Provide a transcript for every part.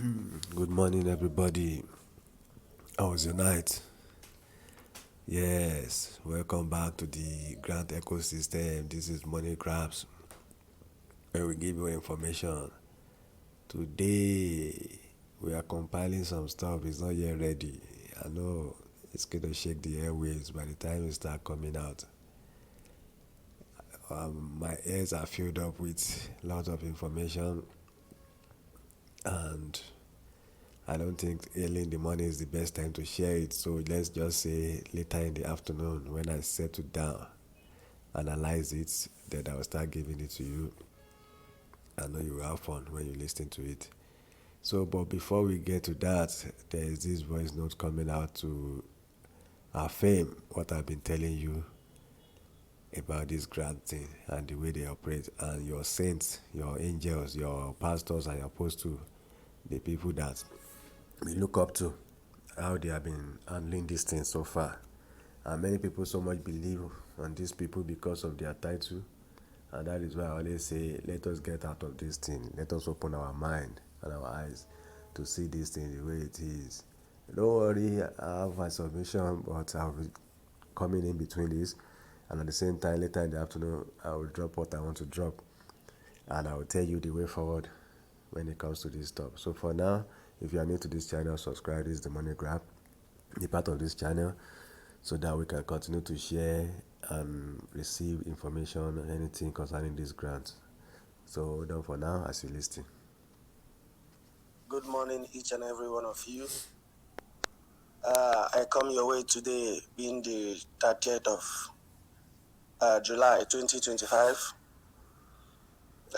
Good morning, everybody. How was your night? Yes, welcome back to the Grant ecosystem. This is Money Grabs, where we give you information. Today, we are compiling some stuff. It's not yet ready. I know it's going to shake the airwaves by the time it start coming out. My ears are filled up with lots of information, and I don't think early in the morning is the best time to share it. So let's just say later in the afternoon when I settle down, analyze it, then I will start giving it to you. I know you will have fun when you listen to it. So, but before we get to that, there is this voice note coming out to affirm what I've been telling you about this grant thing and the way they operate, and your saints, your angels, your pastors, and your apostles, the people that we look up to, how they have been handling this thing so far. And many people so much believe on these people because of their title. And that is why I always say, let us get out of this thing. Let us open our mind and our eyes to see this thing the way it is. Don't worry, I have my submission, but I'll be coming in between this. And at the same time, later in the afternoon, I will drop what I want to drop. And I will tell you the way forward when it comes to this stuff. So for now, if you are new to this channel, subscribe. This is the Money Grab. Be part of this channel so that we can continue to share and receive information on anything concerning this grant. So hold on for now as you listen. Good morning, each and every one of you. I come your way today, being the 30th of July 2025.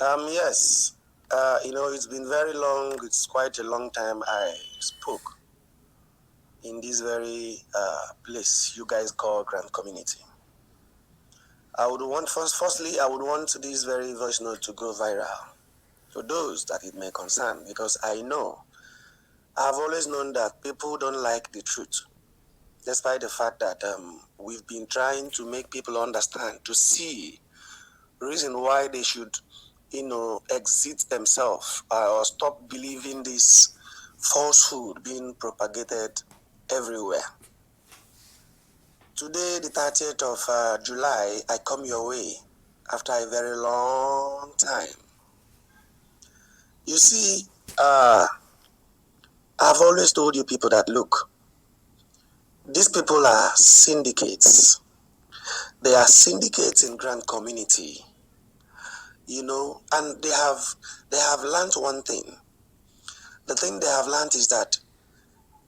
Yes, it's been very long. It's quite a long time I spoke in this very place you guys call Grand Community. I would want this very voice note to go viral to those that it may concern, because I've always known that people don't like the truth, despite the fact that we've been trying to make people understand, to see reason why they should, exit themselves or stop believing this falsehood being propagated everywhere. Today, the 30th of July, I come your way after a very long time. You see, I've always told you people that, look, these people are syndicates. They are syndicates in Grand Community, and they have learned one thing. The thing they have learned is that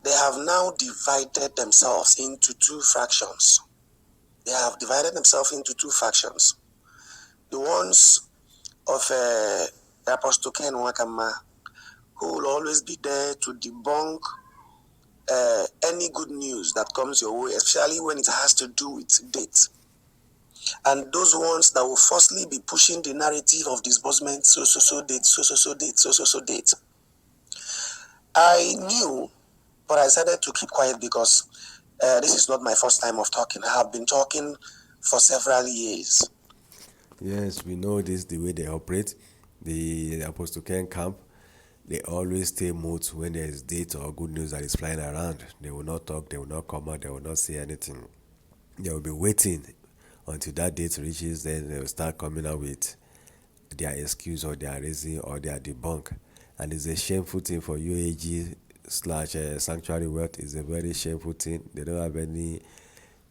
they have now divided themselves into two fractions. They have divided themselves into two factions. The ones of Apostle Ken Wakama, who will always be there to debunk any good news that comes your way, especially when it has to do with dates. And those ones that will firstly be pushing the narrative of disbursement, so date, so date. I knew, but I decided to keep quiet because this is not my first time of talking. I have been talking for several years. Yes, we know this the way they operate. The Apostle Ken camp, they always stay mute when there is date or good news that is flying around. They will not talk, they will not come out, they will not say anything. They will be waiting until that date reaches, then they will start coming out with their excuse or their reason or their debunk. And it's a shameful thing for uaag slash sanctuary wealth. It's a very shameful thing. They don't have any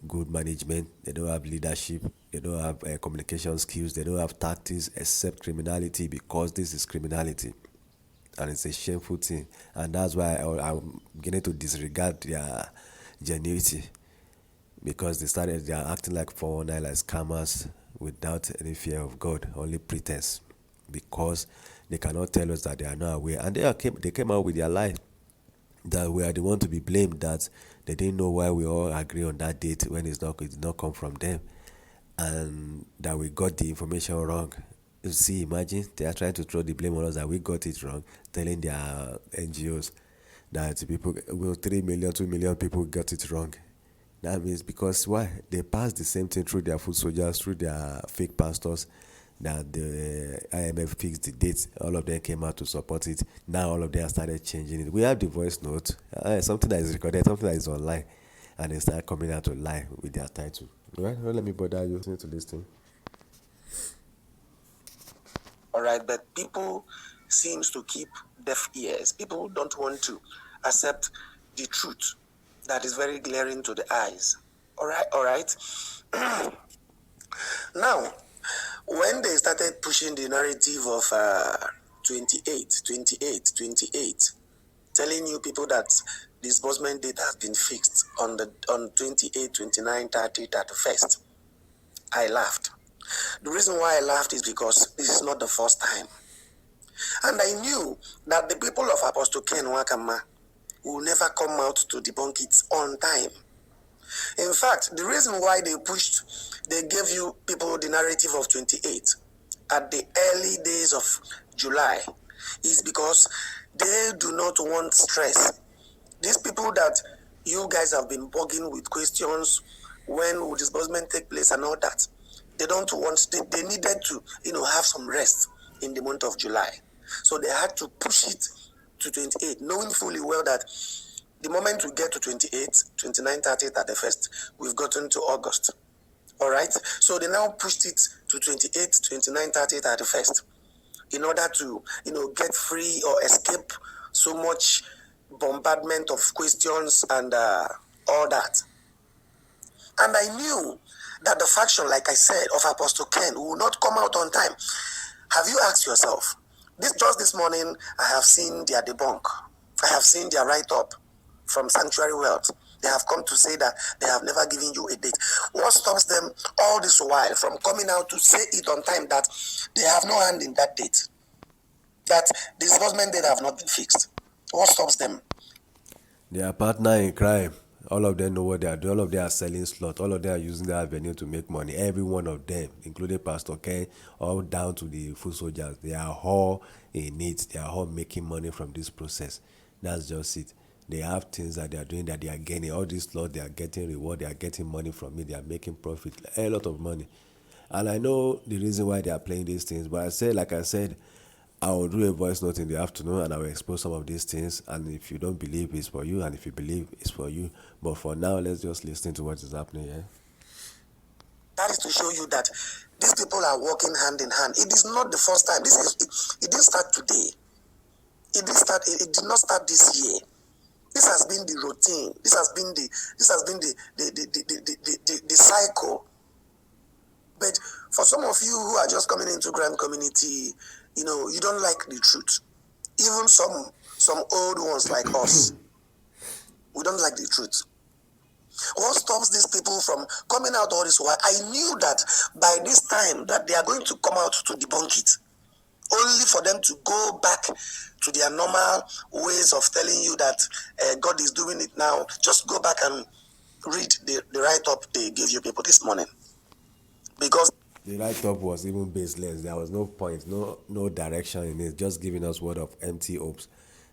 good management, they don't have leadership, they don't have communication skills, they don't have tactics except criminality, because this is criminality and it's a shameful thing. And that's why I'm beginning to disregard their genuity, because they are acting like 419, like scammers, without any fear of God, only pretense, because they cannot tell us that they are not aware. And they came out with their lie that we are the one to be blamed, that they didn't know why we all agree on that date when it did not come from them, and that we got the information wrong. You see, imagine they are trying to throw the blame on us that we got it wrong, telling their NGOs that people, well, 3 million, 2 million people got it wrong. That means, because why? They pass the same thing through their foot soldiers, through their fake pastors, that the IMF fixed the date. All of them came out to support it. Now all of them have started changing it. We have the voice note, something that is recorded, something that is online, and they start coming out to lie with their title. Right? Don't let me bother you listening to this thing. All right, but people seems to keep deaf ears. People don't want to accept the truth that is very glaring to the eyes. All right. Now, when they started pushing the narrative of 28, 28, 28, telling you people that disbursement date has been fixed on 28, 29, 30, 31st, I laughed. The reason why I laughed is because this is not the first time. And I knew that the people of Apostle Ken Wakama will never come out to debunk it on time. In fact, the reason why they gave you people the narrative of 28 at the early days of July is because they do not want stress. These people that you guys have been bugging with questions, when will disbursement take place and all that, they needed to, have some rest in the month of July. So they had to push it to 28, knowing fully well that the moment we get to 28, 29, 30, 31st, we've gotten to August. All right. So they now pushed it to 28, 29, 30, 31st in order to, get free or escape so much bombardment of questions and all that. And I knew that the faction, like I said, of Apostle Ken will not come out on time. Have you asked yourself? This morning, I have seen their debunk. I have seen their write-up from Sanctuary Wealth. They have come to say that they have never given you a date. What stops them all this while from coming out to say it on time that they have no hand in that date? That the disbursement date have not been fixed. What stops them? They are partner in crime. All of them know what they are doing. All of them are selling slot. All of them are using that avenue to make money. Every one of them, including Pastor Ken, all down to the foot soldiers, they are all in it. They are all making money from this process. That's just it. They have things that they are doing that they are gaining. All this slot, they are getting reward. They are getting money from it. They are making profit, a lot of money. And I know the reason why they are playing these things. But like I said, I will do a voice note in the afternoon and I will expose some of these things. And if you don't believe it's for you, and if you believe it's for you. But for now, let's just listen to what is happening here. That is to show you that these people are working hand in hand. It is not the first time. It didn't start today. It did not start this year. This has been the routine. This has been the cycle. But for some of you who are just coming into Grand Community, you don't like the truth. Even some old ones like us, we don't like the truth. What stops these people from coming out all this while? I knew that by this time that they are going to come out to debunk it, only for them to go back to their normal ways of telling you that God is doing it now. Just go back and read the write-up they gave you people this morning. Because the write-up was even baseless. There was no point, no direction in it. Just giving us word of empty hopes.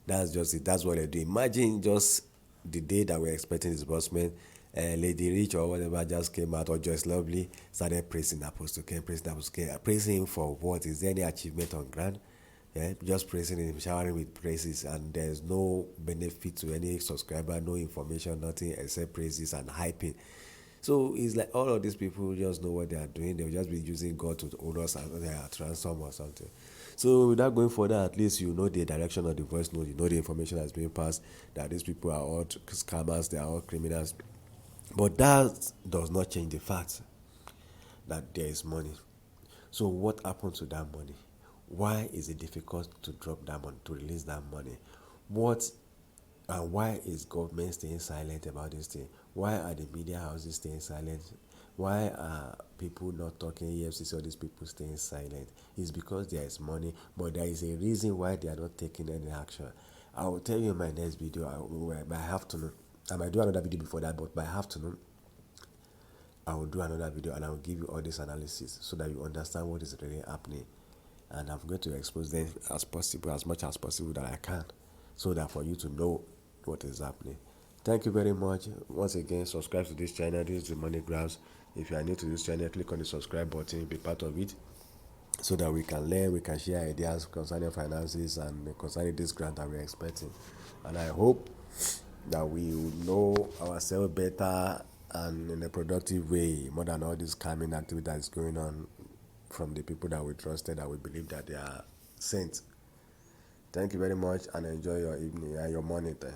That's just it. That's what they do. Imagine just the day that we're expecting disbursement. Lady Rich or whatever just came out, or Joyce Lovely started praising Apostle Ken, praising him for what? Is there any achievement on ground? Yeah, just praising him, showering with praises, and there's no benefit to any subscriber, no information, nothing except praises and hyping. So it's like all of these people just know what they are doing. They'll just be using God to own us as their ransom or something. So without going further, at least you know the direction of the voice note. You know the information that's being passed. That these people are all scammers. They are all criminals. But that does not change the fact that there is money. So what happened to that money? Why is it difficult to drop that money, to release that money? What and why is government staying silent about this thing? Why are the media houses staying silent? Why are people not talking? EFCC, all these people staying silent? It's because there is money, but there is a reason why they are not taking any action. I will tell you in my next video by afternoon. I might do another video before that, but by afternoon, I will do another video and I will give you all this analysis so that you understand what is really happening. And I'm going to expose them as much as possible that I can, so that for you to know what is happening. Thank you very much. Once again, subscribe to this channel. This is the Money Grabs. If you are new to this channel, click on the subscribe button, be part of it. so that we can learn, we can share ideas concerning finances and concerning this grant that we're expecting. And I hope that we will know ourselves better and in a productive way, more than all this scamming activity that is going on from the people that we trusted, that we believe that they are saints. Thank you very much and enjoy your evening and your morning time.